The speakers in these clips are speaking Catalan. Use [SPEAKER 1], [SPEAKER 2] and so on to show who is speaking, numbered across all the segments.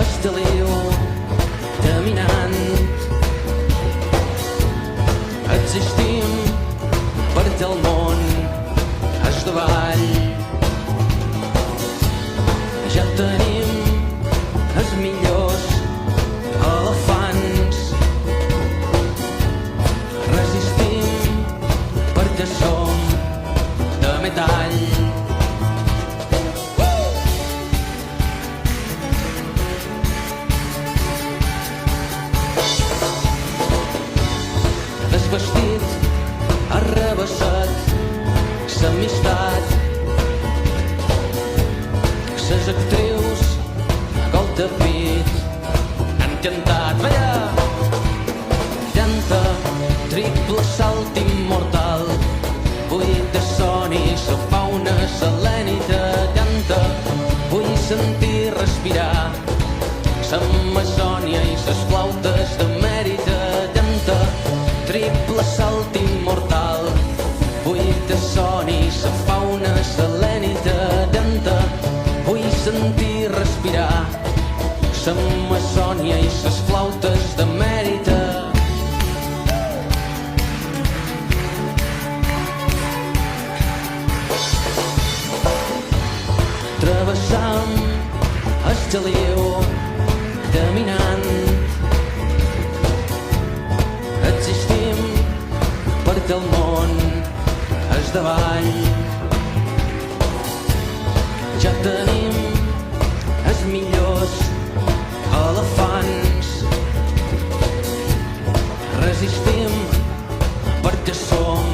[SPEAKER 1] esteliu caminant. Existim perquè el món és davall. Ja tenim els millors elefants. Resistim perquè som de metall. Desvestit, arrabassat, l'amistat. Les actrius, gol de pit, han cantat. Veia! Canta, triple salt immortal, buit de son i la fauna selènita. Canta, vull sentir respirar l'Amazònia i les flautes de Mèrida. Canta, triple salt immortal, buit de son i la fauna selènita. Canta, vull sentir respirar l'Amazònia i les flautes de Mèrida. Travessam el geliu caminant. Existim perquè el món és davall. Ja tenim els millors elefants. Resistim perquè som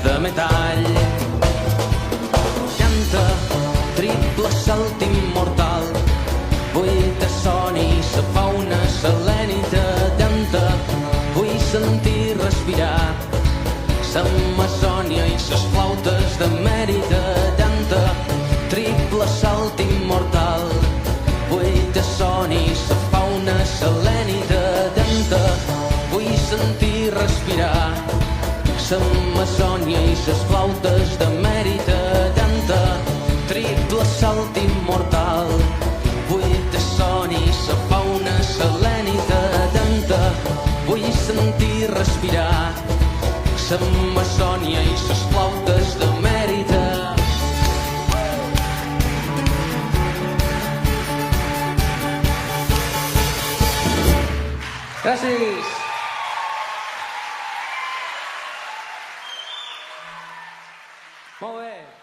[SPEAKER 1] de metall. Canta, triple salt immortal, buit de son i la fauna selènita. Canta, vull sentir respirar l'Amazònia i les flautes de Mèrida. Canta, triple salt immortal, buit de son i la fauna selènita. Canta, vull sentir respirar l'Amazònia i les flautes de Mèrida. Canta, triple salt immortal, buit de son i la fauna selènita. Canta, vull sentir respirar l'Amazònia i les flautes de Mèrida. Gràcies! Molt bé!